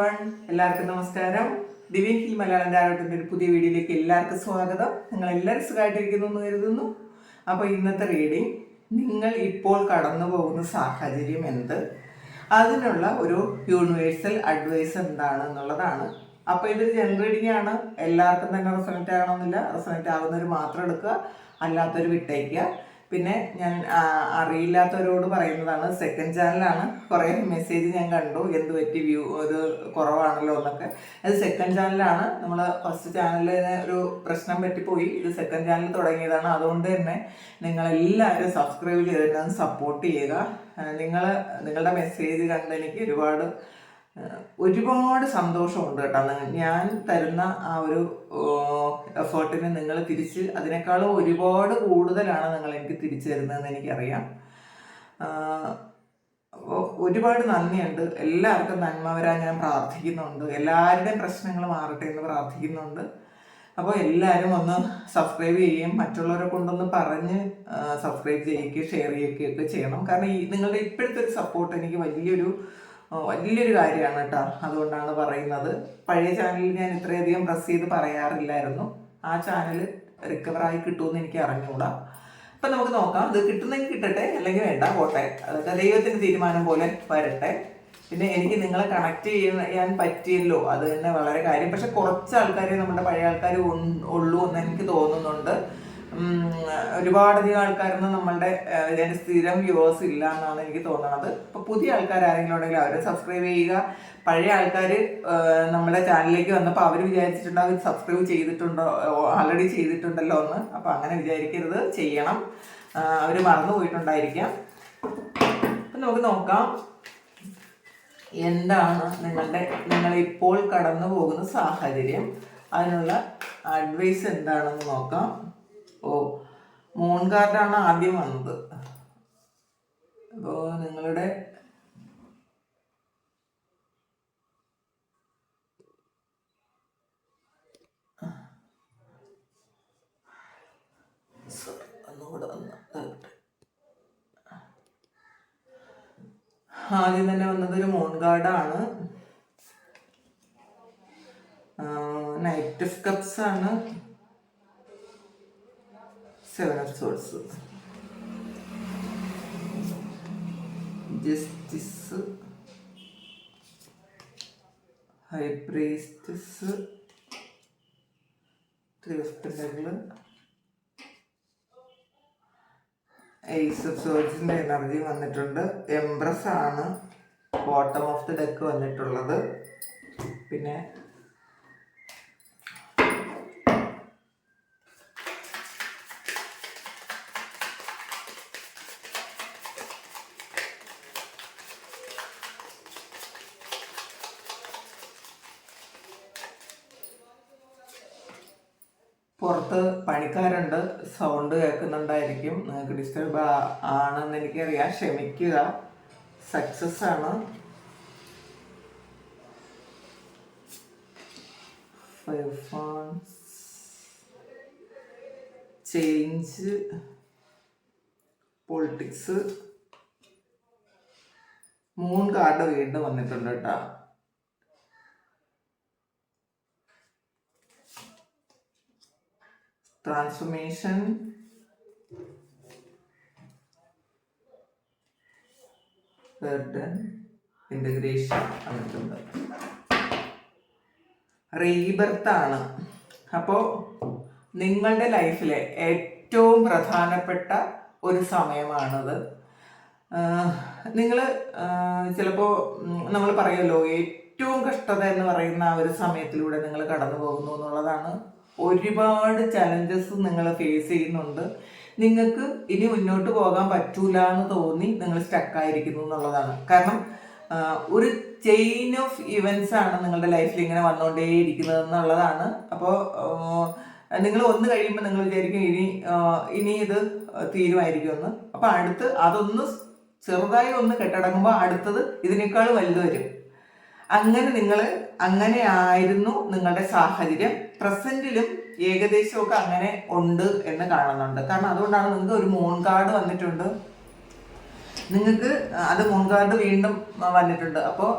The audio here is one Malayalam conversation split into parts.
എവരിവൺ, എല്ലാവർക്കും നമസ്കാരം. ദിവ്യൻ ഹിൽ മലയാളം ധാരാളത്തിൻ്റെ ഒരു പുതിയ വീഡിയോയിലേക്ക് എല്ലാവർക്കും സ്വാഗതം. നിങ്ങൾ എല്ലാവരും സുഖമായിട്ടിരിക്കുന്നു എന്ന് കരുതുന്നു. അപ്പോൾ ഇന്നത്തെ റീഡിങ്, നിങ്ങൾ ഇപ്പോൾ കടന്നു പോകുന്ന സാഹചര്യം എന്ത്, അതിനുള്ള ഒരു യൂണിവേഴ്സൽ അഡ്വൈസ് എന്താണെന്നുള്ളതാണ്. അപ്പോൾ ഇതൊരു ജനറൽ റീഡിംഗ് ആണ്. എല്ലാവർക്കും തന്നെ റെസണേറ്റ് ആകണമെന്നില്ല. റെസണേറ്റ് ആവുന്നവർ മാത്രം എടുക്കുക, അല്ലാത്തവർ വിട്ടേക്കുക. പിന്നെ ഞാൻ അറിയില്ലാത്തവരോട് പറയുന്നതാണ്, സെക്കൻഡ് ചാനലാണ്. കുറേ മെസ്സേജ് ഞാൻ കണ്ടു, എന്ത് പറ്റി വ്യൂ ഇത് കുറവാണല്ലോ എന്നൊക്കെ. അത് സെക്കൻഡ് ചാനലാണ്. നമ്മൾ ഫസ്റ്റ് ചാനലിന് ഒരു പ്രശ്നം പറ്റിപ്പോയി. ഇത് സെക്കൻഡ് ചാനൽ തുടങ്ങിയതാണ്. അതുകൊണ്ട് തന്നെ നിങ്ങളെല്ലാവരും സബ്സ്ക്രൈബ് ചെയ്തിട്ട് സപ്പോർട്ട് ചെയ്യുക. നിങ്ങളുടെ മെസ്സേജ് കണ്ട് എനിക്ക് ഒരുപാട് സന്തോഷമുണ്ട് കേട്ടോ. ഞാൻ തരുന്ന ആ ഒരു എഫേർട്ടിന് നിങ്ങൾ തിരിച്ച് അതിനേക്കാളും ഒരുപാട് കൂടുതലാണ് നിങ്ങൾ എനിക്ക് തിരിച്ചു തരുന്നതെന്ന് എനിക്കറിയാം. ഒരുപാട് നന്ദിയുണ്ട്. എല്ലാവർക്കും നന്മ വരാൻ ഞാൻ പ്രാർത്ഥിക്കുന്നുണ്ട്. എല്ലാവരുടെയും പ്രശ്നങ്ങൾ മാറട്ടെ എന്ന് പ്രാർത്ഥിക്കുന്നുണ്ട്. അപ്പോൾ എല്ലാവരും ഒന്ന് സബ്സ്ക്രൈബ് ചെയ്യുകയും മറ്റുള്ളവരെ കൊണ്ടൊന്ന് പറഞ്ഞ് സബ്സ്ക്രൈബ് ചെയ്യുകയും ഷെയർ ചെയ്യുകയൊക്കെ ചെയ്യണം. കാരണം നിങ്ങളുടെ ഇപ്പോഴത്തെ ഒരു സപ്പോർട്ട് എനിക്ക് വലിയൊരു കാര്യമാണ് കേട്ടോ. അതുകൊണ്ടാണ് പറയുന്നത്. പഴയ ചാനലിൽ ഞാൻ ഇത്രയധികം പ്രസ് ചെയ്ത് പറയാറില്ലായിരുന്നു. ആ ചാനൽ റിക്കവറായി കിട്ടുമെന്ന് എനിക്ക് അറിഞ്ഞുകൂടാ. അപ്പം നമുക്ക് നോക്കാം. ഇത് കിട്ടുന്നെങ്കിൽ കിട്ടട്ടെ, അല്ലെങ്കിൽ വേണ്ട പോട്ടെ. അതൊക്കെ ദൈവത്തിൻ്റെ തീരുമാനം പോലെ വരട്ടെ. പിന്നെ എനിക്ക് നിങ്ങളെ കണക്ട് ചെയ്യാൻ പറ്റിയല്ലോ, അത് തന്നെ വളരെ കാര്യം. പക്ഷെ കുറച്ച് ആൾക്കാരെ നമ്മുടെ പഴയ ആൾക്കാർ ഉള്ളൂ എന്ന് എനിക്ക് തോന്നുന്നുണ്ട്. ഒരുപാടധികം ആൾക്കാരൊന്നും നമ്മളുടെ സ്ഥിരം വ്യൂവേഴ്സ് ഇല്ല എന്നാണ് എനിക്ക് തോന്നുന്നത്. അപ്പോൾ പുതിയ ആൾക്കാർ ആരെങ്കിലും ഉണ്ടെങ്കിൽ അവരെ സബ്സ്ക്രൈബ് ചെയ്യുക. പഴയ ആൾക്കാർ നമ്മുടെ ചാനലിലേക്ക് വന്നപ്പോൾ അവർ വിചാരിച്ചിട്ടുണ്ടോ അവർ സബ്സ്ക്രൈബ് ചെയ്തിട്ടുണ്ടോ, ആൾറെഡി ചെയ്തിട്ടുണ്ടല്ലോ എന്ന്. അപ്പോൾ അങ്ങനെ വിചാരിക്കരുത്, ചെയ്യണം. അവർ മറന്നു പോയിട്ടുണ്ടായിരിക്കാം. അപ്പം നമുക്ക് നോക്കാം എന്താണ് നിങ്ങളിപ്പോൾ കടന്നു പോകുന്ന സാഹചര്യം, അതിനുള്ള അഡ്വൈസ് എന്താണെന്ന് നോക്കാം. മൂൺ കാർഡാണ് ആദ്യം വന്നത്. അപ്പോൾ നിങ്ങളുടെ ആദ്യം തന്നെ വന്നത് ഒരു മൂൺ കാർഡാണ്. നൈറ്റ് ഓഫ് കപ്സ് ആണ്. 7 of Swords, Justice, High Priestess, 3 of Pentacles, Ace of Swordsന്റെ എനർജി വന്നിട്ടുണ്ട്. എംപ്രസ് ആണ് ബോട്ടം ഓഫ് ദി ഡെക്ക് വന്നിട്ടുള്ളത്. പിന്നെ പുറത്ത് പണിക്കാരുണ്ട്, സൗണ്ട് കേൾക്കുന്നുണ്ടായിരിക്കും. നിങ്ങൾക്ക് ഡിസ്റ്റർബ് ആണെന്ന് എനിക്കറിയാം, ക്ഷമിക്കുക. സക്സസ് ആണ്. 5 Wands, change, politics. Moon card വീണ്ടും വന്നിട്ടുണ്ട് കേട്ടോ. ട്രാൻസ്ഫോർമേഷൻ, ഇന്റഗ്രേഷൻ വന്നിട്ടുണ്ട്. റീബർത്ത് ആണ്. അപ്പോൾ നിങ്ങളുടെ ലൈഫിലെ ഏറ്റവും പ്രധാനപ്പെട്ട ഒരു സമയമാണത്. നിങ്ങൾ ചിലപ്പോൾ നമ്മൾ പറയുമല്ലോ, ഏറ്റവും കഷ്ടത എന്ന് പറയുന്ന ആ ഒരു സമയത്തിലൂടെ നിങ്ങൾ കടന്നു പോകുന്നു എന്നുള്ളതാണ്. ഒരുപാട് ചലഞ്ചസ് നിങ്ങൾ ഫേസ് ചെയ്യുന്നുണ്ട്. നിങ്ങൾക്ക് ഇനി മുന്നോട്ട് പോകാൻ പറ്റൂല എന്ന് തോന്നി നിങ്ങൾ സ്റ്റക്കായിരിക്കുന്നു എന്നുള്ളതാണ്. കാരണം ഒരു ചെയിൻ ഓഫ് ഇവൻറ്റ്സ് ആണ് നിങ്ങളുടെ ലൈഫിൽ ഇങ്ങനെ വന്നുകൊണ്ടേയിരിക്കുന്നത് എന്നുള്ളതാണ്. അപ്പോൾ നിങ്ങൾ ഒന്ന് കഴിയുമ്പോൾ നിങ്ങൾ വിചാരിക്കും ഇനി ഇത് തീരുമായിരിക്കുമെന്ന്. അപ്പോൾ അടുത്ത് അതൊന്ന് ചെറുതായി ഒന്ന് കെട്ടടങ്ങുമ്പോൾ അടുത്തത് ഇതിനേക്കാൾ വലുത് വരും. അങ്ങനെ ആയിരുന്നു നിങ്ങളുടെ സാഹചര്യം. പ്രസന്റിലും ഏകദേശമൊക്കെ അങ്ങനെ ഉണ്ട് എന്ന് കാണുന്നുണ്ട്. കാരണം അതുകൊണ്ടാണ് നിങ്ങൾക്ക് ഒരു മൂൺ കാർഡ് വന്നിട്ടുണ്ട്. നിങ്ങൾക്ക് അത് മുൻകാർഡ് വീണ്ടും വന്നിട്ടുണ്ട്. അപ്പോൾ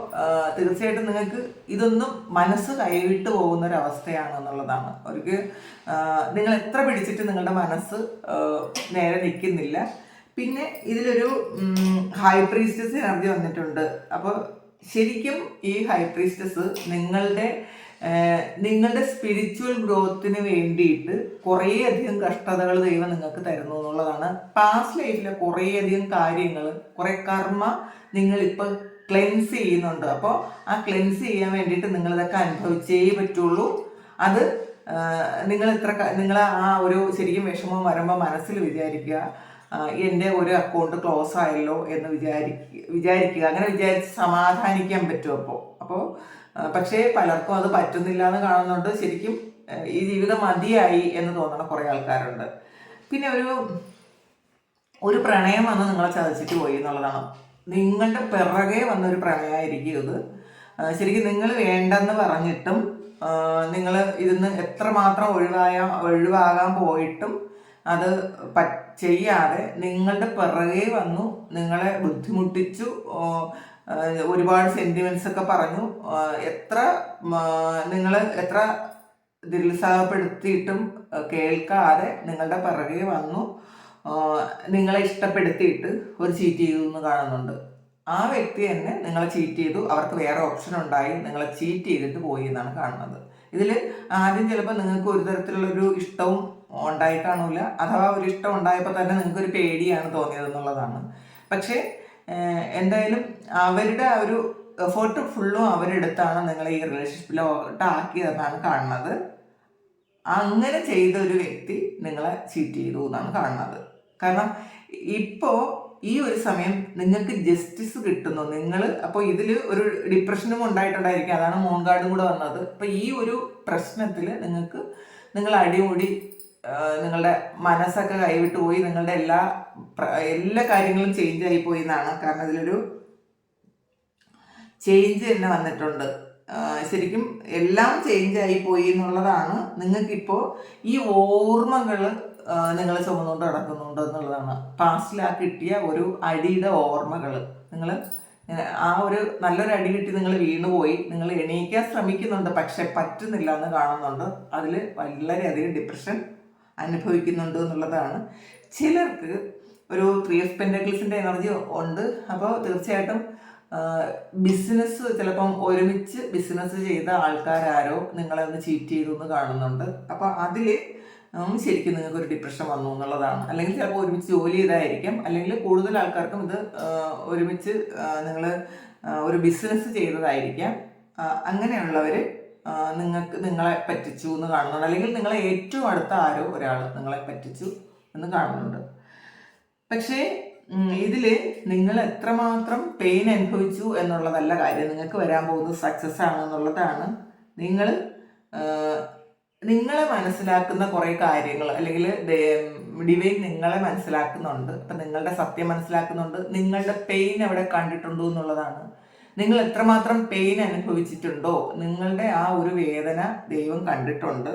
തീർച്ചയായിട്ടും നിങ്ങൾക്ക് ഇതൊന്നും മനസ്സ് കൈവിട്ട് പോകുന്ന ഒരു അവസ്ഥയാണ് എന്നുള്ളതാണ്. അവർക്ക് നിങ്ങൾ എത്ര പിടിച്ചിട്ട് നിങ്ങളുടെ മനസ്സ് നേരെ നിൽക്കുന്നില്ല. പിന്നെ ഇതിലൊരു ഹൈ പ്രീസ്റ്റസ് എനർജി വന്നിട്ടുണ്ട്. അപ്പോൾ ശരിക്കും ഈ ഹൈ പ്രീസ്റ്റസ് നിങ്ങളുടെ സ്പിരിച്വൽ ഗ്രോത്തിന് വേണ്ടിയിട്ട് കുറേയധികം കഷ്ടതകൾ ദൈവം നിങ്ങൾക്ക് തരുന്നു എന്നുള്ളതാണ്. പാസ്റ്റ് ലൈഫിലെ കുറേയധികം കാര്യങ്ങൾ, കുറേ കർമ്മ നിങ്ങളിപ്പോൾ ക്ലെൻസ് ചെയ്യുന്നുണ്ട്. അപ്പോൾ ആ ക്ലെൻസ് ചെയ്യാൻ വേണ്ടിയിട്ട് നിങ്ങളിതൊക്കെ അനുഭവിച്ചേ പറ്റുള്ളൂ. അത് നിങ്ങൾ ആ ഒരു ശരിക്കും വിഷമം വരുമ്പോൾ മനസ്സിൽ വിചാരിക്കുക, എൻ്റെ ഒരു അക്കൗണ്ട് ക്ലോസ് ആയല്ലോ എന്ന് വിചാരിക്കുക. അങ്ങനെ വിചാരിച്ച് സമാധാനിക്കാൻ പറ്റും. അപ്പോൾ പക്ഷേ പലർക്കും അത് പറ്റുന്നില്ല എന്ന് കാണുന്നുണ്ട്. ശരിക്കും ഈ ജീവിതം മതിയായി എന്ന് തോന്നുന്ന കുറേ ആൾക്കാരുണ്ട്. പിന്നെ ഒരു പ്രണയം വന്ന് നിങ്ങളെ ചതച്ചിട്ട് പോയി എന്നുള്ളതാണ്. നിങ്ങളുടെ പിറകെ വന്നൊരു പ്രണയമായിരിക്കും ഇത്. ശരിക്കും നിങ്ങൾ വേണ്ടെന്ന് പറഞ്ഞിട്ടും നിങ്ങൾ ഇതിന്ന് എത്രമാത്രം ഒഴിവാകാൻ പോയിട്ടും അത് ചെയ്യാതെ നിങ്ങളുടെ പിറകെ വന്നു നിങ്ങളെ ബുദ്ധിമുട്ടിച്ചു. ഒരുപാട് സെന്റിമെന്റ്സ് ഒക്കെ പറഞ്ഞു. നിങ്ങൾ എത്ര നിരുത്സാഹപ്പെടുത്തിയിട്ടും കേൾക്കാതെ നിങ്ങളുടെ പിറകെ വന്നു നിങ്ങളെ ഇഷ്ടപ്പെടുത്തിയിട്ട് ഒരു ചീറ്റ് ചെയ്തു എന്ന് കാണുന്നുണ്ട്. ആ വ്യക്തി തന്നെ നിങ്ങളെ ചീറ്റ് ചെയ്തു. അവർക്ക് വേറെ ഓപ്ഷൻ ഉണ്ടായി നിങ്ങളെ ചീറ്റ് ചെയ്തിട്ട് പോയി എന്നാണ് കാണുന്നത്. ഇതിൽ ആദ്യം ചിലപ്പോൾ നിങ്ങൾക്ക് ഒരു തരത്തിലുള്ളൊരു ഇഷ്ടവും ഉണ്ടായിട്ടാണില്ല, അഥവാ ഒരു ഇഷ്ടം ഉണ്ടായപ്പോൾ തന്നെ നിങ്ങൾക്കൊരു പേടിയാണ് തോന്നിയത് എന്നുള്ളതാണ്. പക്ഷേ എന്തായാലും അവരുടെ ആ ഒരു എഫേർട്ട് ഫുള്ളും അവരെടുത്താണ് നിങ്ങളെ ഈ റിലേഷൻഷിപ്പിലോട്ട് ആക്കിയതെന്നാണ് കാണുന്നത്. അങ്ങനെ ചെയ്ത ഒരു വ്യക്തി നിങ്ങളെ ചീറ്റ് ചെയ്തു എന്നാണ് കാണുന്നത്. കാരണം ഇപ്പോൾ ഈ ഒരു സമയം നിങ്ങൾക്ക് ജസ്റ്റിസ് കിട്ടുന്നു. അപ്പോൾ ഇതിൽ ഒരു ഡിപ്രഷനും ഉണ്ടായിട്ടുണ്ടായിരിക്കും. അതാണ് മൂൺ കാർഡും കൂടെ വന്നത്. അപ്പോൾ ഈ ഒരു പ്രശ്നത്തിൽ നിങ്ങൾ അടിമുടി നിങ്ങളുടെ മനസ്സൊക്കെ കൈവിട്ട് പോയി. നിങ്ങളുടെ എല്ലാ കാര്യങ്ങളും ചേഞ്ച് ആയി പോയി എന്നാണ്. കാരണം ഇതിലൊരു ചേഞ്ച് തന്നെ വന്നിട്ടുണ്ട്. ശരിക്കും എല്ലാം ചേഞ്ച് ആയി പോയി എന്നുള്ളതാണ്. നിങ്ങൾക്കിപ്പോൾ ഈ ഓർമ്മകൾ നിങ്ങൾ ചുമന്നുകൊണ്ട് നടക്കുന്നുണ്ട് എന്നുള്ളതാണ്. പാസ്റ്റിലാ കിട്ടിയ ഒരു അടിയുടെ ഓർമ്മകൾ നിങ്ങൾ ആ ഒരു നല്ലൊരു അടി കിട്ടി നിങ്ങൾ വീണുപോയി. നിങ്ങൾ എണീക്കാൻ ശ്രമിക്കുന്നുണ്ട്, പക്ഷെ പറ്റുന്നില്ല എന്ന് കാണുന്നുണ്ട്. അതിൽ വളരെയധികം ഡിപ്രഷൻ അനുഭവിക്കുന്നുണ്ട് എന്നുള്ളതാണ്. ചിലർക്ക് ഒരു 3 of Pentaclesന്റെ എനർജി ഉണ്ട്. അപ്പോൾ തീർച്ചയായിട്ടും ബിസിനസ് ചിലപ്പം ഒരുമിച്ച് ബിസിനസ് ചെയ്ത ആൾക്കാരാരോ നിങ്ങളെ ഒന്ന് ചീറ്റ് ചെയ്തു എന്ന് കാണുന്നുണ്ട്. അപ്പോൾ അതിൽ ശരിക്കും നിങ്ങൾക്കൊരു ഡിപ്രഷൻ വന്നു എന്നുള്ളതാണ്. അല്ലെങ്കിൽ ചിലപ്പോൾ ഒരുമിച്ച് ജോലി ചെയ്തായിരിക്കാം, അല്ലെങ്കിൽ കൂടുതൽ ആൾക്കാർക്കും ഇത് ഒരുമിച്ച് നിങ്ങൾ ഒരു ബിസിനസ് ചെയ്തതായിരിക്കാം. അങ്ങനെയുള്ളവർ നിങ്ങളെ പറ്റിച്ചു എന്ന് കാണുന്നുണ്ട്. അല്ലെങ്കിൽ നിങ്ങളെ ഏറ്റവും അടുത്ത ആരോ ഒരാൾ നിങ്ങളെ പറ്റിച്ചു എന്ന് കാണുന്നുണ്ട്. പക്ഷേ ഇതിൽ നിങ്ങൾ എത്രമാത്രം പെയിൻ അനുഭവിച്ചു എന്നുള്ളതല്ല കാര്യം. നിങ്ങൾക്ക് വരാൻ പോകുന്നത് സക്സസ് ആണെന്നുള്ളതാണ്. നിങ്ങളെ മനസ്സിലാക്കുന്ന കുറേ കാര്യങ്ങൾ, അല്ലെങ്കിൽ ഡിവൈൻ നിങ്ങളെ മനസ്സിലാക്കുന്നുണ്ട്. അപ്പം നിങ്ങളുടെ സത്യം മനസ്സിലാക്കുന്നുണ്ട്. നിങ്ങളുടെ പെയിൻ അവിടെ കണ്ടിട്ടുണ്ടോ എന്നുള്ളതാണ്. നിങ്ങൾ എത്രമാത്രം പെയിൻ അനുഭവിച്ചിട്ടുണ്ടോ നിങ്ങളുടെ ആ ഒരു വേദന ദൈവം കണ്ടിട്ടുണ്ട്.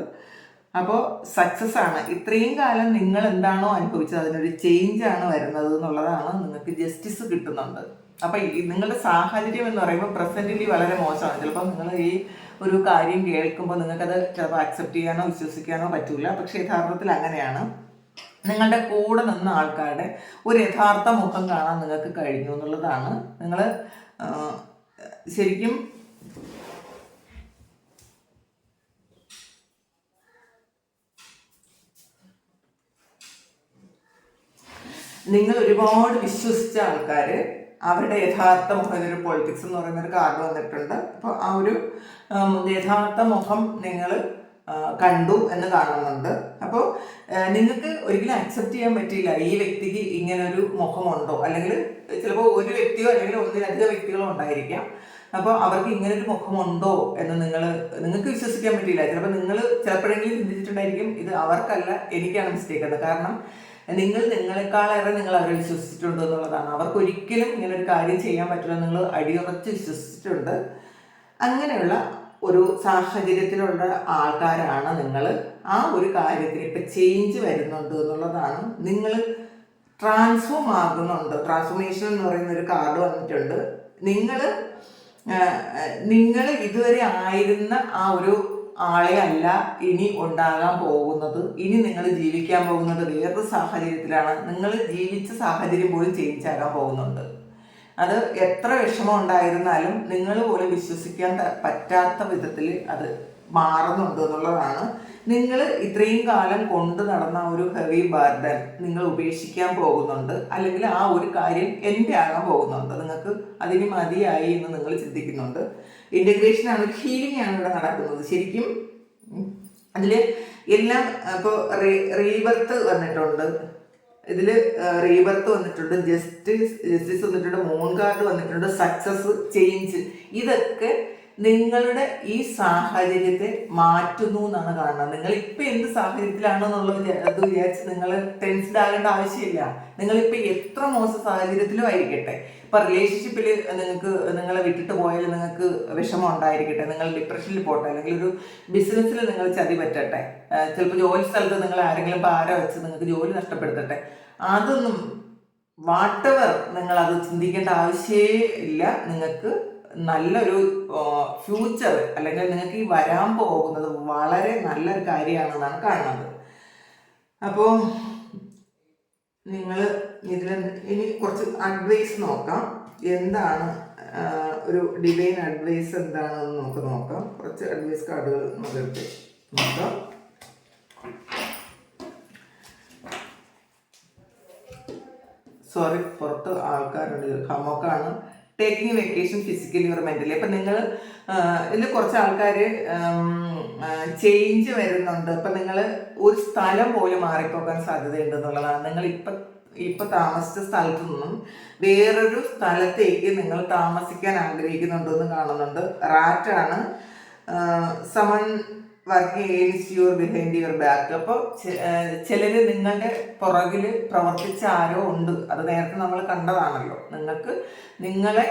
അപ്പോൾ സക്സസ് ആണ്. ഇത്രയും കാലം നിങ്ങൾ എന്താണോ അനുഭവിച്ചത് അതിനൊരു ചേഞ്ചാണ് വരുന്നത് എന്നുള്ളതാണ്. നിങ്ങൾക്ക് ജസ്റ്റിസ് കിട്ടുന്നുണ്ട്. അപ്പം നിങ്ങളുടെ സാഹചര്യം എന്ന് പറയുമ്പോൾ പ്രസന്റിലി വളരെ മോശമാണ്. ചിലപ്പോൾ നിങ്ങൾ ഈ ഒരു കാര്യം കേൾക്കുമ്പോൾ നിങ്ങൾക്കത് ചിലപ്പോൾ അക്സെപ്റ്റ് ചെയ്യാനോ വിശ്വസിക്കാനോ പറ്റില്ല. പക്ഷെ യഥാർത്ഥത്തിൽ അങ്ങനെയാണ്. നിങ്ങളുടെ കൂടെ നിന്ന ആൾക്കാരുടെ ഒരു യഥാർത്ഥ മുഖം കാണാൻ നിങ്ങൾക്ക് കഴിഞ്ഞു എന്നുള്ളതാണ്. നിങ്ങൾ ശരിക്കും നിങ്ങൾ ഒരുപാട് വിശ്വസിച്ച ആൾക്കാർ അവരുടെ യഥാർത്ഥ മുഖം, ഒരു പൊളിറ്റിക്സ് എന്ന് പറയുന്നൊരു കാർഡ് വന്നിട്ടുണ്ട്. അപ്പോൾ ആ ഒരു യഥാർത്ഥ മുഖം നിങ്ങൾ കണ്ടു എന്ന് കാണുന്നുണ്ട്. അപ്പോൾ നിങ്ങൾക്ക് ഒരിക്കലും അക്സെപ്റ്റ് ചെയ്യാൻ പറ്റില്ല ഈ വ്യക്തിക്ക് ഇങ്ങനൊരു മുഖമുണ്ടോ, അല്ലെങ്കിൽ ചിലപ്പോൾ ഒരു വ്യക്തിയോ അല്ലെങ്കിൽ ഒന്നിലധികം വ്യക്തികളോ ഉണ്ടായിരിക്കാം. അപ്പോൾ അവർക്ക് ഇങ്ങനൊരു മുഖമുണ്ടോ എന്ന് നിങ്ങൾക്ക് വിശ്വസിക്കാൻ പറ്റില്ല. ചിലപ്പോൾ നിങ്ങൾ ചിലപ്പോഴെങ്കിലും ചിന്തിച്ചിട്ടുണ്ടായിരിക്കും ഇത് അവർക്കല്ല എനിക്കാണ് മിസ്റ്റേക്ക് എന്ന്. കാരണം നിങ്ങളെക്കാളേറെ നിങ്ങൾ അവരെ വിശ്വസിച്ചിട്ടുണ്ട് എന്നുള്ളതാണ്. അവർക്കൊരിക്കലും ഇങ്ങനൊരു കാര്യം ചെയ്യാൻ പറ്റില്ല നിങ്ങൾ അടിയുറച്ച് വിശ്വസിച്ചിട്ടുണ്ട്. അങ്ങനെയുള്ള ഒരു സാഹചര്യത്തിലുള്ള ആൾക്കാരാണ് നിങ്ങൾ. ആ ഒരു കാര്യത്തിൽ ഇപ്പം ചേഞ്ച് വരുന്നുണ്ട് എന്നുള്ളതാണ്. നിങ്ങൾ ട്രാൻസ്ഫോം ആകുന്നുണ്ട്. ട്രാൻസ്ഫോർമേഷൻ എന്ന് പറയുന്ന ഒരു കാർഡ് വന്നിട്ടുണ്ട്. നിങ്ങൾ ഇതുവരെ ആയിരുന്ന ആ ഒരു ആളെ അല്ല ഇനി ഉണ്ടാകാൻ പോകുന്നത്. ഇനി നിങ്ങൾ ജീവിക്കാൻ പോകുന്നത് വേറൊരു സാഹചര്യത്തിലാണ്. നിങ്ങൾ ജീവിച്ച സാഹചര്യം പോലും ചേഞ്ച് ആകാൻ പോകുന്നുണ്ട്. അത് എത്ര വിഷമം ഉണ്ടായിരുന്നാലും നിങ്ങൾ പോലും വിശ്വസിക്കാൻ പറ്റാത്ത വിധത്തിൽ അത് മാറുന്നുണ്ട് എന്നുള്ളതാണ്. നിങ്ങൾ ഇത്രയും കാലം കൊണ്ട് നടന്ന ഒരു ഹെവി ബർഡൻ നിങ്ങൾ ഉപേക്ഷിക്കാൻ പോകുന്നുണ്ട്. അല്ലെങ്കിൽ ആ ഒരു കാര്യം എൻ്റെ ആകാൻ പോകുന്നുണ്ട്. നിങ്ങൾക്ക് അതിന് മതിയായി എന്ന് നിങ്ങൾ ചിന്തിക്കുന്നുണ്ട്. ഇൻ്റഗ്രേഷൻ ആണ്, ഹീലിംഗ് ആണ് ഇവിടെ നടക്കുന്നത്. ശരിക്കും അതിൽ എല്ലാം ഇപ്പോൾ റീബർത്ത് വന്നിട്ടുണ്ട്. ഇതിൽ റീബർത്ത് വന്നിട്ടുണ്ട്, ജസ്റ്റിസ് വന്നിട്ടുണ്ട്, മൂൺ കാർഡ് വന്നിട്ടുണ്ട്, സക്സസ്, ചേഞ്ച്. ഇതൊക്കെ നിങ്ങളുടെ ഈ സാഹചര്യത്തെ മാറ്റുന്നു എന്നാണ് കാണുന്നത്. നിങ്ങൾ ഇപ്പം എന്ത് സാഹചര്യത്തിലാണെന്നുള്ളത് അത് വിചാരിച്ച് നിങ്ങൾ ടെൻസ്ഡ് ആകേണ്ട ആവശ്യമില്ല. നിങ്ങളിപ്പോൾ എത്ര മോശം സാഹചര്യത്തിലും ആയിരിക്കട്ടെ, ഇപ്പം റിലേഷൻഷിപ്പിൽ നിങ്ങളെ വിട്ടിട്ട് പോയാൽ നിങ്ങൾക്ക് വിഷമം ഉണ്ടായിരിക്കട്ടെ, നിങ്ങൾ ഡിപ്രഷനിൽ പോട്ടെ, അല്ലെങ്കിൽ ഒരു ബിസിനസ്സിൽ നിങ്ങൾ ചതി പറ്റട്ടെ, ചിലപ്പോൾ ജോലി സ്ഥലത്ത് നിങ്ങൾ ആരെങ്കിലും പാര വെച്ച് നിങ്ങൾക്ക് ജോലി നഷ്ടപ്പെടുത്തട്ടെ, അതൊന്നും വാട്ടെവർ നിങ്ങളത് ചിന്തിക്കേണ്ട ആവശ്യമേ ഇല്ല. നിങ്ങൾക്ക് നല്ലൊരു ഫ്യൂച്ചർ, അല്ലെങ്കിൽ നിങ്ങൾക്ക് ഈ വരാൻ പോകുന്നത് വളരെ നല്ലൊരു കാര്യമാണെന്നാണ് കാണുന്നത്. അപ്പോൾ നിങ്ങൾ ഇതിൽ ഇനി കുറച്ച് അഡ്വൈസ് നോക്കാം. എന്താണ് ഒരു ഡിവൈൻ അഡ്വൈസ് എന്താണെന്ന് നമുക്ക് നോക്കാം. കുറച്ച് അഡ്വൈസ് കാർഡുകൾ നമുക്ക് എടുത്ത് നോക്കാം. സോറി, പുറത്ത് ആൾക്കാരുണ്ട്, ഹമോക്കാണ്. Taking vacation physically or mentally. അപ്പം നിങ്ങൾ ഇതിൽ കുറച്ച് ആൾക്കാർ ചേഞ്ച് വരുന്നുണ്ട്. അപ്പം നിങ്ങൾ ഒരു സ്ഥലം പോലും മാറിപ്പോകാൻ സാധ്യതയുണ്ട് എന്നുള്ളതാണ്. നിങ്ങൾ ഇപ്പം താമസിച്ച സ്ഥലത്തു നിന്നും വേറൊരു സ്ഥലത്തേക്ക് നിങ്ങൾ താമസിക്കാൻ ആഗ്രഹിക്കുന്നുണ്ടെന്ന് കാണുന്നുണ്ട്. റാറ്റാണ്. Someone working against your behind your back. അപ്പോൾ ചിലർ നിങ്ങളുടെ പുറകിൽ പ്രവർത്തിച്ച ആരോ ഉണ്ട്. അത് നേരത്തെ നമ്മൾ കണ്ടതാണല്ലോ. നിങ്ങളെ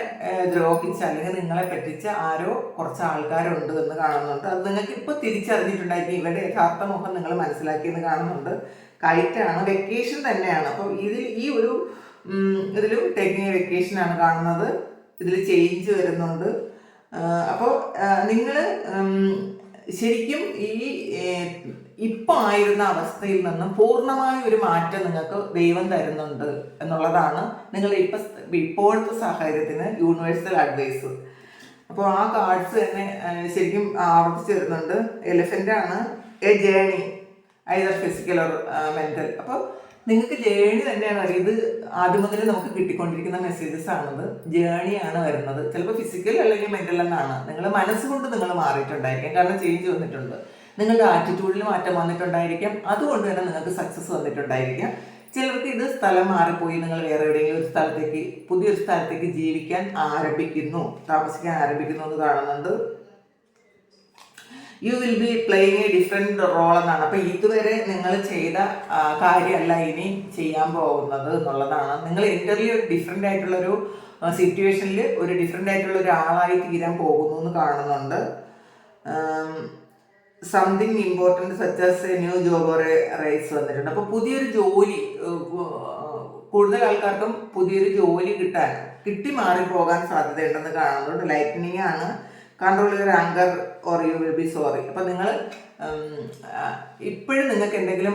ദ്രോഹിച്ച അല്ലെങ്കിൽ നിങ്ങളെ പറ്റിച്ച ആരോ കുറച്ച് ആൾക്കാരുണ്ട് എന്ന് കാണുന്നുണ്ട്. അത് നിങ്ങൾക്ക് ഇപ്പോൾ തിരിച്ചറിഞ്ഞിട്ടുണ്ടായിരിക്കും. ഇവരുടെ യഥാർത്ഥ മുഖം നിങ്ങൾ മനസ്സിലാക്കിയെന്ന് കാണുന്നുണ്ട്. കയറ്റാണ്, വെക്കേഷൻ തന്നെയാണ്. അപ്പോൾ ഇതിലും ടേക്കിംഗ് വെക്കേഷനാണ് കാണുന്നത്. ഇതിൽ ചേഞ്ച് വരുന്നുണ്ട്. അപ്പോൾ നിങ്ങൾ ശരിക്കും ഇപ്പം ആയിരുന്ന അവസ്ഥയിൽ നിന്നും പൂർണ്ണമായ ഒരു മാറ്റം നിങ്ങൾക്ക് ദൈവം തരുന്നുണ്ട് എന്നുള്ളതാണ് നിങ്ങൾ ഇപ്പോഴത്തെ സാഹചര്യത്തിന് യൂണിവേഴ്സൽ അഡ്വൈസ്. അപ്പോൾ ആ കാർഡ്സ് തന്നെ ശരിക്കും ആവർത്തിച്ച് വരുന്നുണ്ട്. എലിഫൻ്റ് ആണ്, A journey, either physical or mental. അപ്പോൾ നിങ്ങൾക്ക് ജേണി തന്നെയാണ് അറിയാം. ഇത് ആദ്യം മുതൽ നമുക്ക് കിട്ടിക്കൊണ്ടിരിക്കുന്ന മെസ്സേജസ് ആണത്. ജേണിയാണ് വരുന്നത്. ചിലപ്പോൾ ഫിസിക്കൽ അല്ലെങ്കിൽ മെൻ്റൽ എന്നാണ്. നിങ്ങൾ മനസ്സുകൊണ്ട് നിങ്ങൾ മാറിയിട്ടുണ്ടായിരിക്കാം, കാരണം ചേഞ്ച് വന്നിട്ടുണ്ട്. നിങ്ങളുടെ ആറ്റിറ്റ്യൂഡിൽ മാറ്റം വന്നിട്ടുണ്ടായിരിക്കാം. അതുകൊണ്ട് തന്നെ നിങ്ങൾക്ക് സക്സസ് വന്നിട്ടുണ്ടായിരിക്കാം. ചിലർക്ക് ഇത് സ്ഥലം മാറിപ്പോയി, നിങ്ങൾ വേറെ എവിടെയെങ്കിലും ഒരു സ്ഥലത്തേക്ക്, പുതിയൊരു സ്ഥലത്തേക്ക് ജീവിക്കാൻ ആരംഭിക്കുന്നു, താമസിക്കാൻ ആരംഭിക്കുന്നു എന്ന് കാണുന്നുണ്ട്. You will be playing a different role എന്നാണ്. അപ്പോൾ ഇതുവരെ നിങ്ങൾ ചെയ്ത കാര്യമല്ല ഇനി ചെയ്യാൻ പോകുന്നത് എന്നുള്ളതാണ്. നിങ്ങൾ എൻ്റർലി ഒരു ഡിഫറെൻ്റ് ആയിട്ടുള്ളൊരു സിറ്റുവേഷനിൽ ഒരു ഡിഫറെൻ്റ് ആയിട്ടുള്ള ഒരാളായി തീരാൻ പോകുന്നു എന്ന് കാണുന്നുണ്ട്. Something important such as a new job or raise വന്നിട്ടുണ്ട്. അപ്പോൾ പുതിയൊരു ജോലി, കൂടുതൽ ആൾക്കാർക്കും പുതിയൊരു ജോലി കിട്ടി മാറിപ്പോകാൻ സാധ്യതയുണ്ടെന്ന് കാണുന്നുണ്ട്. ലൈറ്റനിങ് ആണ്. Control your anchor or you will B sorry. അപ്പം നിങ്ങൾ ഇപ്പോഴും നിങ്ങൾക്ക് എന്തെങ്കിലും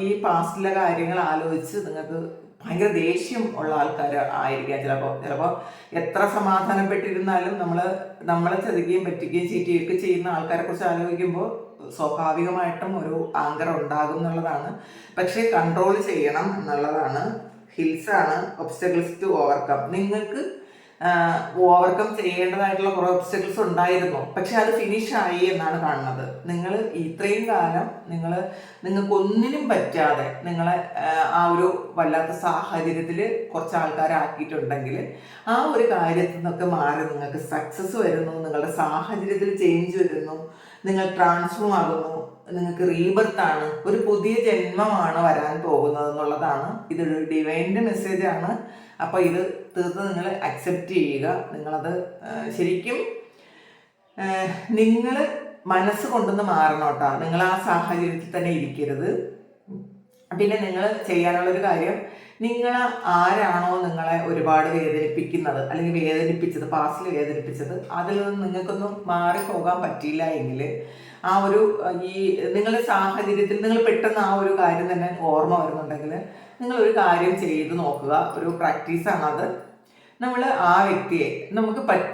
ഈ പാസ്റ്റിലെ കാര്യങ്ങൾ ആലോചിച്ച് നിങ്ങൾക്ക് ഭയങ്കര ദേഷ്യം ഉള്ള ആൾക്കാർ ആയിരിക്കാം. ചിലപ്പോൾ എത്ര സമാധാനപ്പെട്ടിരുന്നാലും നമ്മളെ ചതിക്കുകയും പറ്റുകയും ചീറ്റുകയൊക്കെ ചെയ്യുന്ന ആൾക്കാരെ കുറിച്ച് ആലോചിക്കുമ്പോൾ സ്വാഭാവികമായിട്ടും ഒരു ആങ്കർ ഉണ്ടാകും എന്നുള്ളതാണ്. പക്ഷേ കൺട്രോൾ ചെയ്യണം എന്നുള്ളതാണ്. ഹിൽസാണ്, ഒബ്സ്റ്റക്കിൾസ് ടു ഓവർകം. നിങ്ങൾക്ക് ഓവർകം ചെയ്യേണ്ടതായിട്ടുള്ള കുറേ ഒബ്സ്റ്റക്കിൾസ് ഉണ്ടായിരുന്നു, പക്ഷെ അത് ഫിനിഷായി എന്നാണ് കാണുന്നത്. നിങ്ങൾ ഇത്രയും കാലം നിങ്ങൾക്കൊന്നിനും പറ്റാതെ നിങ്ങളെ ആ ഒരു വല്ലാത്ത സാഹചര്യത്തിൽ കുറച്ച് ആൾക്കാരാക്കിയിട്ടുണ്ടെങ്കിൽ ആ ഒരു കാര്യത്തിൽ നിന്നൊക്കെ മാറി നിങ്ങൾക്ക് സക്സസ് വരുന്നു, നിങ്ങളുടെ സാഹചര്യത്തിൽ ചേഞ്ച് വരുന്നു, നിങ്ങൾ ട്രാൻസ്ഫോം ആകുന്നു, നിങ്ങൾക്ക് റീബർത്താണ്, ഒരു പുതിയ ജന്മമാണ് വരാൻ പോകുന്നത് എന്നുള്ളതാണ്. ഇതൊരു ഡിവൈൻ്റെ മെസ്സേജാണ്. അപ്പോൾ ഇത് തീർത്ത് നിങ്ങൾ അക്സെപ്റ്റ് ചെയ്യുക. നിങ്ങളത് ശരിക്കും നിങ്ങൾ മനസ്സ് കൊണ്ടൊന്ന് മാറണം കേട്ടോ. നിങ്ങൾ ആ സാഹചര്യത്തിൽ തന്നെ ഇരിക്കരുത്. പിന്നെ നിങ്ങൾ ചെയ്യാനുള്ളൊരു കാര്യം, നിങ്ങൾ ആരാണോ നിങ്ങളെ ഒരുപാട് വേദനിപ്പിക്കുന്നത് അല്ലെങ്കിൽ വേദനിപ്പിച്ചത്, പാസ്റ്റിൽ വേദനിപ്പിച്ചത്, അതിൽ നിന്ന് നിങ്ങൾക്കൊന്നും മാറിപ്പോകാൻ പറ്റിയില്ല എങ്കിൽ ആ ഒരു ഈ നിങ്ങളുടെ സാഹചര്യത്തിൽ നിങ്ങൾ പെട്ടെന്ന് ആ ഒരു കാര്യം തന്നെ ഓർമ്മ വരുന്നുണ്ടെങ്കിൽ നിങ്ങളൊരു കാര്യം ചെയ്ത് നോക്കുക. ഒരു പ്രാക്ടീസാണത്. നമ്മൾ ആ വ്യക്തിയെ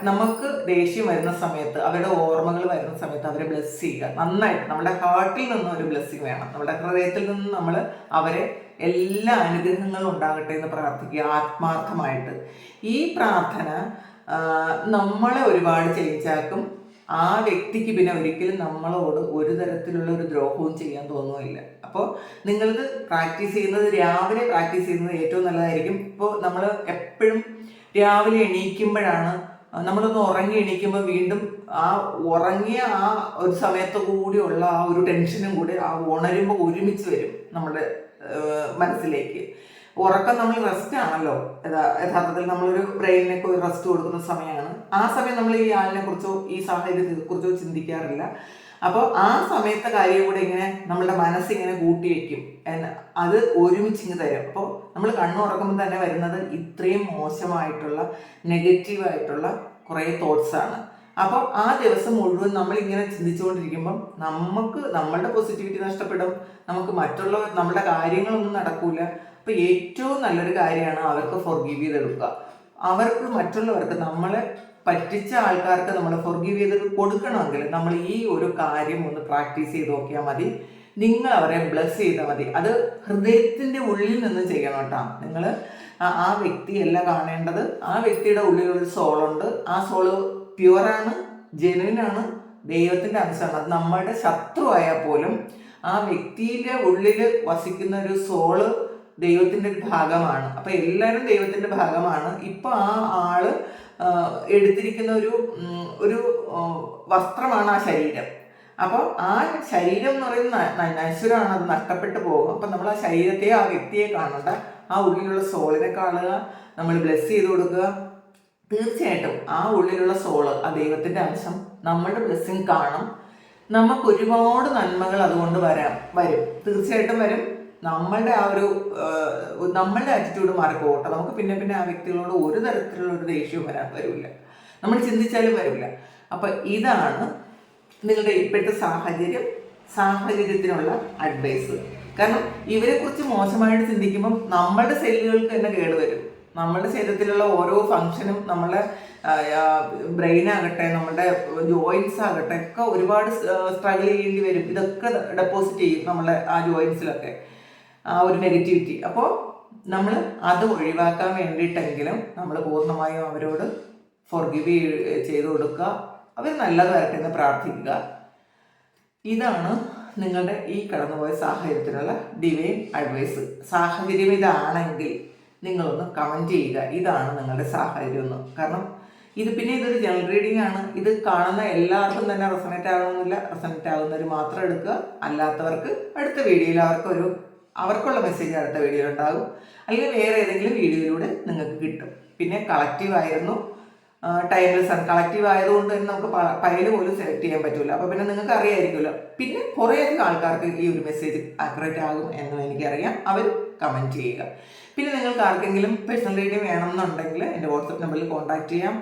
നമുക്ക് ദേഷ്യം വരുന്ന സമയത്ത്, അവരുടെ ഓർമ്മകൾ വരുന്ന സമയത്ത് അവരെ ബ്ലെസ് ചെയ്യുക. നന്നായിട്ട് നമ്മുടെ ഹാർട്ടിൽ നിന്നും ഒരു ബ്ലെസ്സിങ് വേണം. നമ്മുടെ ഹൃദയത്തിൽ നിന്നും നമ്മൾ അവരെ എല്ലാ അനുഗ്രഹങ്ങളും ഉണ്ടാകട്ടെ എന്ന് പ്രാർത്ഥിക്കുക ആത്മാർത്ഥമായിട്ട്. ഈ പ്രാർത്ഥന നമ്മളെ ഒരുപാട് ചേഞ്ചാക്കും. ആ വ്യക്തിക്ക് പിന്നെ ഒരിക്കലും നമ്മളോട് ഒരു തരത്തിലുള്ള ഒരു ദ്രോഹവും ചെയ്യാൻ തോന്നുകയില്ല. അപ്പോൾ നിങ്ങളിത് പ്രാക്ടീസ് ചെയ്യുന്നത്, രാവിലെ പ്രാക്ടീസ് ചെയ്യുന്നത് ഏറ്റവും നല്ലതായിരിക്കും. ഇപ്പോൾ നമ്മൾ എപ്പോഴും രാവിലെ എണീക്കുമ്പോഴാണ്, നമ്മളൊന്ന് ഉറങ്ങി എണീക്കുമ്പോൾ വീണ്ടും ആ ഉറങ്ങിയ ആ ഒരു സമയത്ത് കൂടിയുള്ള ആ ഒരു ടെൻഷനും കൂടി ആ ഉണരുമ്പോൾ ഒരുമിച്ച് വരും നമ്മുടെ മനസ്സിലേക്ക്. ഉറക്കം നമ്മൾ റെസ്റ്റ് ആണല്ലോ, യഥാർത്ഥത്തിൽ നമ്മളൊരു ബ്രെയിനിനൊക്കെ ഒരു റെസ്റ്റ് കൊടുക്കുന്ന സമയമാണ്. ആ സമയം നമ്മൾ ഈ ആളിനെ കുറിച്ചോ ഈ സാഹചര്യത്തെ കുറിച്ചോ ചിന്തിക്കാറില്ല. അപ്പോൾ ആ സമയത്തെ കാര്യം കൂടെ ഇങ്ങനെ നമ്മളുടെ മനസ്സിങ്ങനെ കൂട്ടി വയ്ക്കും, അത് ഒരുമിച്ചിങ്ങ് തരും. അപ്പോൾ നമ്മൾ കണ്ണുറക്കുമ്പോൾ തന്നെ വരുന്നത് ഇത്രയും മോശമായിട്ടുള്ള നെഗറ്റീവായിട്ടുള്ള കുറേ തോട്ട്സാണ്. അപ്പോൾ ആ ദിവസം മുഴുവൻ നമ്മളിങ്ങനെ ചിന്തിച്ചുകൊണ്ടിരിക്കുമ്പം നമ്മളുടെ പോസിറ്റിവിറ്റി നഷ്ടപ്പെടും, നമുക്ക് നമ്മളുടെ കാര്യങ്ങളൊന്നും നടക്കൂല. അപ്പോൾ ഏറ്റവും നല്ലൊരു കാര്യമാണ് അവർക്ക് ഫോർഗീവ് ചെയ്തെടുക്കുക. അവർക്ക് മറ്റുള്ളവർക്ക്, നമ്മളെ പറ്റിച്ച ആൾക്കാർക്ക് നമ്മൾ ഫോർഗീവ് ചെയ്ത് കൊടുക്കണമെങ്കിൽ നമ്മൾ ഈ ഒരു കാര്യം ഒന്ന് പ്രാക്ടീസ് ചെയ്ത് നോക്കിയാൽ മതി. നിങ്ങൾ അവരെ ബ്ലെസ് ചെയ്താൽ മതി. അത് ഹൃദയത്തിൻ്റെ ഉള്ളിൽ നിന്ന് ചെയ്യണം കേട്ടോ. നിങ്ങൾ ആ വ്യക്തിയല്ല കാണേണ്ടത്. ആ വ്യക്തിയുടെ ഉള്ളിലൊരു സോളുണ്ട്. ആ സോള് പ്യുവറാണ്, ജെനുവിനാണ്, ദൈവത്തിൻ്റെ അംശമാണ്. അത് നമ്മളുടെ ശത്രുവായാൽ പോലും ആ വ്യക്തിയുടെ ഉള്ളിൽ വസിക്കുന്ന ഒരു സോള് ദൈവത്തിൻ്റെ ഒരു ഭാഗമാണ്. അപ്പം എല്ലാവരും ദൈവത്തിൻ്റെ ഭാഗമാണ്. ഇപ്പം ആ ആള് എടുത്തിരിക്കുന്ന ഒരു വസ്ത്രമാണ് ആ ശരീരം. അപ്പോൾ ആ ശരീരം എന്ന് പറയുന്ന നശ്വരമാണ്, അത് നഷ്ടപ്പെട്ടു പോകും. അപ്പം നമ്മൾ ആ ശരീരത്തെ, ആ വ്യക്തിയെ കാണണ്ട, ആ ഉള്ളിലുള്ള സോളിനെ കാണുക, നമ്മൾ ബ്ലെസ് ചെയ്ത് കൊടുക്കുക. തീർച്ചയായിട്ടും ആ ഉള്ളിലുള്ള സോള്, ആ ദൈവത്തിൻ്റെ അംശം നമ്മളുടെ ബ്ലെസ്സിങ് കാണും. നമുക്ക് ഒരുപാട് നന്മകൾ അതുകൊണ്ട് വരും. തീർച്ചയായിട്ടും വരും. നമ്മളുടെ നമ്മളുടെ ആറ്റിറ്റ്യൂഡ് മാറിപ്പോകട്ടെ. നമുക്ക് പിന്നെ ആ വ്യക്തികളോട് ഒരു തരത്തിലുള്ള ഒരു ദേഷ്യവും വരില്ല, നമ്മൾ ചിന്തിച്ചാലും വരില്ല. അപ്പം ഇതാണ് നിങ്ങളുടെ ഇപ്പോഴത്തെ സാഹചര്യത്തിനുള്ള അഡ്വൈസ്. കാരണം ഇവരെക്കുറിച്ച് മോശമായിട്ട് ചിന്തിക്കുമ്പം നമ്മളുടെ സെല്ലുകൾക്ക് തന്നെ കേടുവരും. നമ്മളുടെ ശരീരത്തിലുള്ള ഓരോ ഫങ്ഷനും, നമ്മളെ ബ്രെയിനാകട്ടെ, നമ്മുടെ ജോയിൻസ് ആകട്ടെ ഒക്കെ ഒരുപാട് സ്ട്രഗിൾ ചെയ്യേണ്ടി വരും. ഇതൊക്കെ ഡെപ്പോസിറ്റ് ചെയ്യും നമ്മളെ ആ ജോയിൻസിലൊക്കെ ആ ഒരു നെഗറ്റിവിറ്റി. അപ്പോൾ നമ്മൾ അത് ഒഴിവാക്കാൻ വേണ്ടിയിട്ടെങ്കിലും നമ്മൾ പൂർണ്ണമായും അവരോട് ഫോർഗിവ് ചെയ്ത് കൊടുക്കുക. അവർ നല്ലത് വരട്ടെ എന്ന് പ്രാർത്ഥിക്കുക. ഇതാണ് നിങ്ങളുടെ ഈ കടന്നുപോയ സാഹചര്യത്തിനുള്ള ഡിവൈൻ അഡ്വൈസ്. സാഹചര്യം ഇതാണെങ്കിൽ നിങ്ങളൊന്ന് കമൻറ്റ് ചെയ്യുക, ഇതാണ് നിങ്ങളുടെ സാഹചര്യം എന്ന്. കാരണം ഇതൊരു ജനറൽ റീഡിംഗ് ആണ്. ഇത് കാണുന്ന എല്ലാവർക്കും തന്നെ റെസണേറ്റ് ആകണമെന്നില്ല. റെസണേറ്റ് ആകുന്നവർ മാത്രം എടുക്കുക. അല്ലാത്തവർക്ക് അടുത്ത വീഡിയോയിൽ അവർക്കുള്ള മെസ്സേജ് അടുത്ത വീഡിയോയിൽ ഉണ്ടാകും, അല്ലെങ്കിൽ വേറെ ഏതെങ്കിലും വീഡിയോയിലൂടെ നിങ്ങൾക്ക് കിട്ടും. പിന്നെ കളക്റ്റീവ് ആയിരുന്നു, ടൈംലെസ് ആണ്. കളക്റ്റീവ് ആയതുകൊണ്ട് തന്നെ നമുക്ക് ഫയൽ പോലും സെലക്ട് ചെയ്യാൻ പറ്റില്ല. അപ്പോൾ പിന്നെ നിങ്ങൾക്ക് അറിയാമായിരിക്കുമല്ലോ. പിന്നെ കുറേയധികം ആൾക്കാർക്ക് ഈ ഒരു മെസ്സേജ് ആക്യുറേറ്റ് ആകും എന്ന് എനിക്കറിയാം. അവർ കമൻറ്റ് ചെയ്യുക. പിന്നെ നിങ്ങൾക്ക് ആർക്കെങ്കിലും പേഴ്സണൽ റീഡിംഗ് വേണമെന്നുണ്ടെങ്കിൽ എൻ്റെ വാട്സപ്പ് നമ്പറിൽ കോൺടാക്റ്റ് ചെയ്യാം.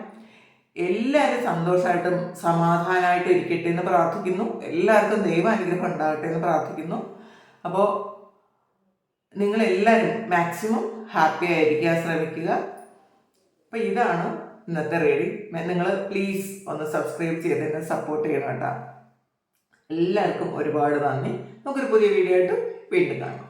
എല്ലാവരും സന്തോഷമായിട്ടും സമാധാനമായിട്ടും ഇരിക്കട്ടെ എന്ന് പ്രാർത്ഥിക്കുന്നു. എല്ലാവർക്കും ദൈവാനുഗ്രഹം ഉണ്ടാകട്ടെ എന്ന് പ്രാർത്ഥിക്കുന്നു. അപ്പോൾ നിങ്ങളെല്ലാവരും മാക്സിമം ഹാപ്പി ആയിരിക്കാൻ ശ്രമിക്കുക. അപ്പോൾ ഇതാണ് ഇന്നത്തെ റീഡിംഗ്. നിങ്ങൾ പ്ലീസ് ഒന്ന് സബ്സ്ക്രൈബ് ചെയ്ത് എന്നെ സപ്പോർട്ട് ചെയ്യണം കേട്ടോ. എല്ലാവർക്കും ഒരുപാട് നന്ദി. നമുക്കൊരു പുതിയ വീഡിയോ ആയിട്ട് വീണ്ടും കാണാം.